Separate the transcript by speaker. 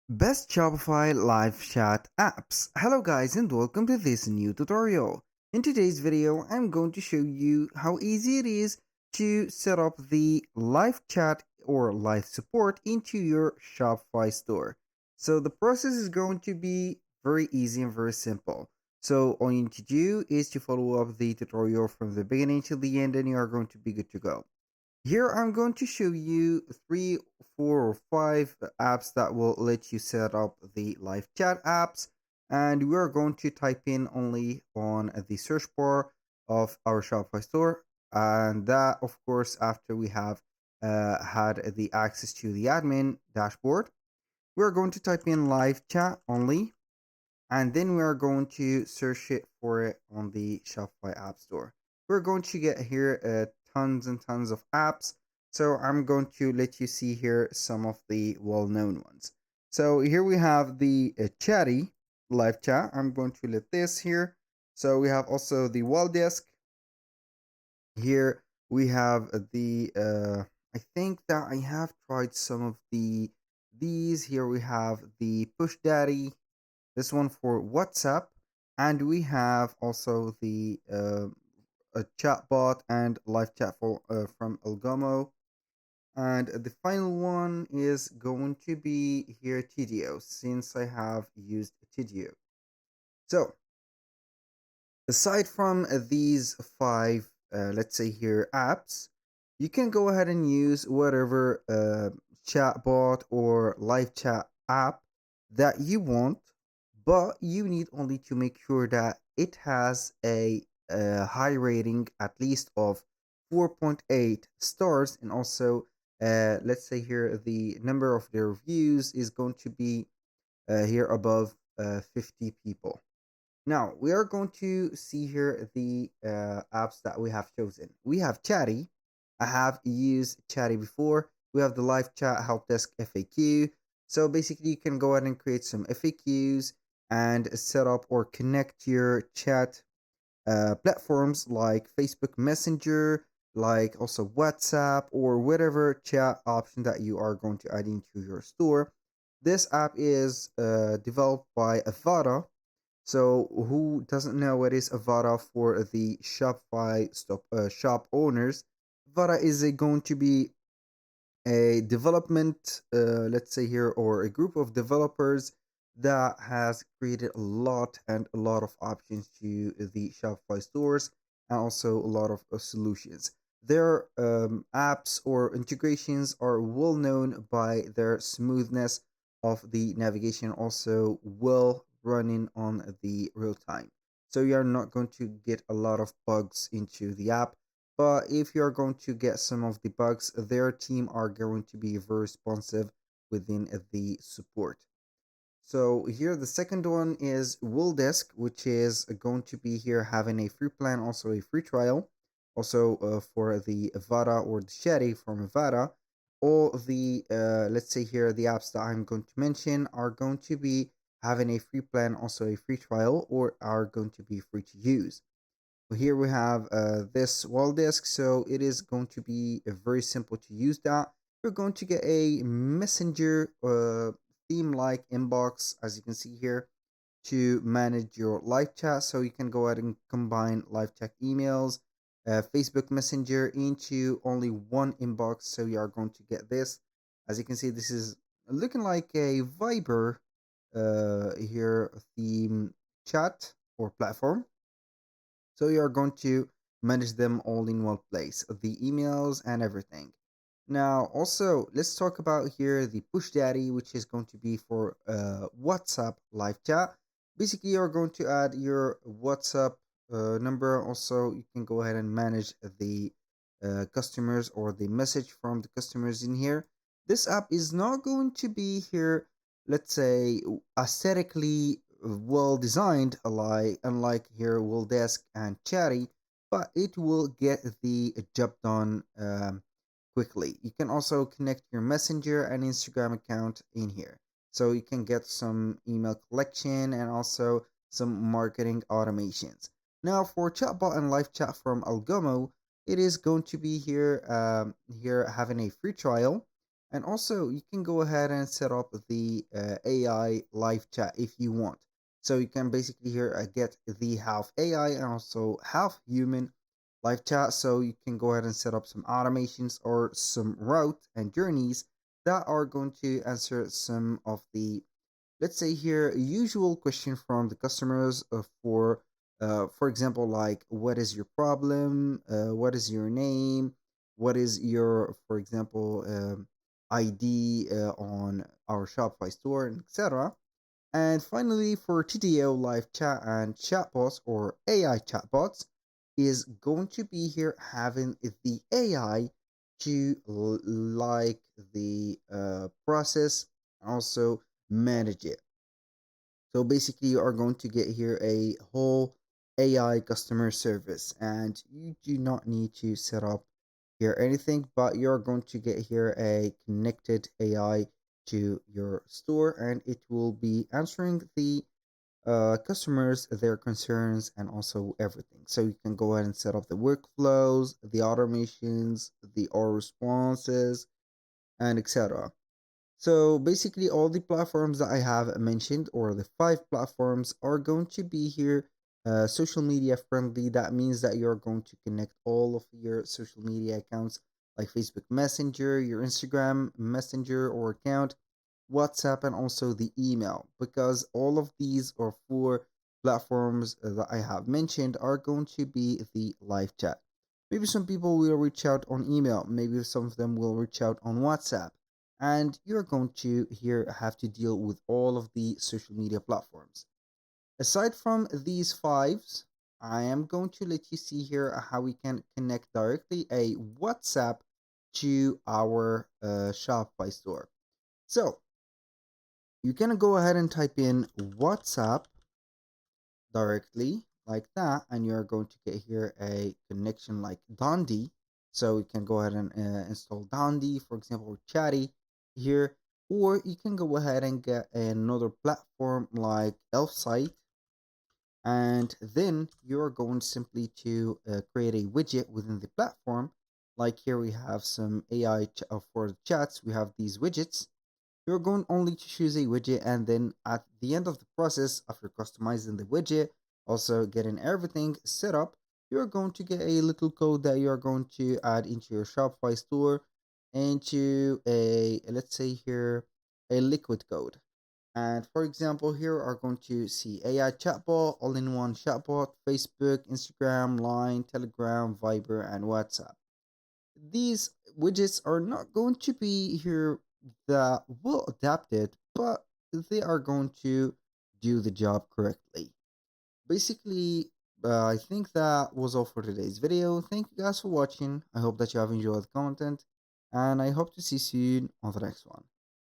Speaker 1: Best Shopify Live Chat Apps. Hello guys and welcome to this new tutorial. In today's video, I'm going to show you how easy it is to set up the live chat or live support into your Shopify store. So the process is going to be very easy and very simple. So all you need to do is to follow up the tutorial from the beginning till the end and you are going to be good to go. Here I'm going to show you three, four, or five apps that will let you set up the live chat apps. And we're going to type in only on the search bar of our Shopify store. And that, of course, after we have had the access to the admin dashboard, we're going to type in live chat only. And then we are going to search it for it on the Shopify App Store. We're going to get here tons and tons of apps. So I'm going to let you see here some of the well-known ones. So here we have the Chatty live chat. I'm going to let this here. So we have also the wall desk. Here we have the I think that I have tried some of these. Here we have the Push Daddy, this one for WhatsApp, and we have also the a chatbot and live chat from Elgato. And the final one is going to be here Tidio, since I have used Tidio. So aside from these five, let's say here apps, you can go ahead and use whatever chatbot or live chat app that you want, but you need only to make sure that it has a high rating, at least of 4.8 stars, and also let's say here the number of the reviews is going to be here above 50 people. Now we are going to see here the apps that we have chosen. We have Chatty. I have used Chatty before. We have the live chat help desk FAQ. So basically, you can go ahead and create some FAQs and set up or connect your chat platforms like Facebook Messenger, like also WhatsApp, or whatever chat option that you are going to add into your store. This app is developed by Avada. So, who doesn't know what is Avada for the Shopify shop owners? Avada is going to be a development, let's say here, or a group of developers that has created a lot of options to the Shopify stores and also a lot of solutions. Their apps or integrations are well known by their smoothness of the navigation, also well running on the real time. So you're not going to get a lot of bugs into the app, but if you're going to get some of the bugs, their team are going to be very responsive within the support. So here the second one is Desk, which is going to be here having a free plan, also a free trial. Also for the Avada or the Shetty from Avada, all the let's say here the apps that I'm going to mention are going to be having a free plan, also a free trial, or are going to be free to use. Here we have this wall disk, so it is going to be very simple to use that. You're going to get a messenger theme like inbox, as you can see here, to manage your live chat. So you can go ahead and combine live chat emails, Facebook Messenger into only one inbox. So you are going to get this. As you can see, this is looking like a Viber here theme chat or platform. So you are going to manage them all in one place, the emails and everything. Now, also, let's talk about here the Push Daddy, which is going to be for WhatsApp live chat. Basically, you're going to add your WhatsApp number. Also, you can go ahead and manage the customers or the message from the customers in here. This app is not going to be here, let's say, aesthetically well designed, unlike here Desk and Chatty, but it will get the job done quickly. You can also connect your Messenger and Instagram account in here. So you can get some email collection and also some marketing automations. Now for chatbot and live chat from Algomo, it is going to be here having a free trial. And also, you can go ahead and set up the AI live chat if you want. So you can basically here get the half AI and also half human live chat. So you can go ahead and set up some automations or some route and journeys that are going to answer some of the, let's say here, usual question from the customers for example, like what is your problem, what is your name, what is your, for example, ID on our Shopify store, and etc. And finally, for TDO live chat and chatbots or AI chatbots, is going to be here having the AI to like the process, also manage it. So basically, you are going to get here a whole AI customer service, and you do not need to set up here anything, but you're going to get here a connected AI to your store, and it will be answering the customers, their concerns, and also everything. So you can go ahead and set up the workflows, the automations, the auto responses, and etc. So basically, all the platforms that I have mentioned, or the five platforms, are going to be here social media friendly. That means that you're going to connect all of your social media accounts like Facebook Messenger, your Instagram Messenger or account, WhatsApp, and also the email, because all of these are four platforms that I have mentioned are going to be the live chat. Maybe some people will reach out on email, maybe some of them will reach out on WhatsApp, and you're going to here have to deal with all of the social media platforms. Aside from these fives, I am going to let you see here how we can connect directly a WhatsApp to our Shopify store. So you can go ahead and type in WhatsApp directly like that, and you're going to get here a connection like Dondi. So you can go ahead and install Dondi, for example, or Chatty here, or you can go ahead and get another platform like Elfsight, and then you're going simply to create a widget within the platform. Like here we have some AI for the chats. We have these widgets. You're going only to choose a widget, and then at the end of the process, after customizing the widget, also getting everything set up, you're going to get a little code that you're going to add into your Shopify store, into a, let's say here, a liquid code. And for example, here are going to see AI chatbot, all-in-one chatbot, Facebook, Instagram, Line, Telegram, Viber, and WhatsApp. These widgets are not going to be here that well adapted, but they are going to do the job correctly. Basically, I think that was all for today's video. Thank you guys for watching. I hope that you have enjoyed the content, and I hope to see you soon on the next one.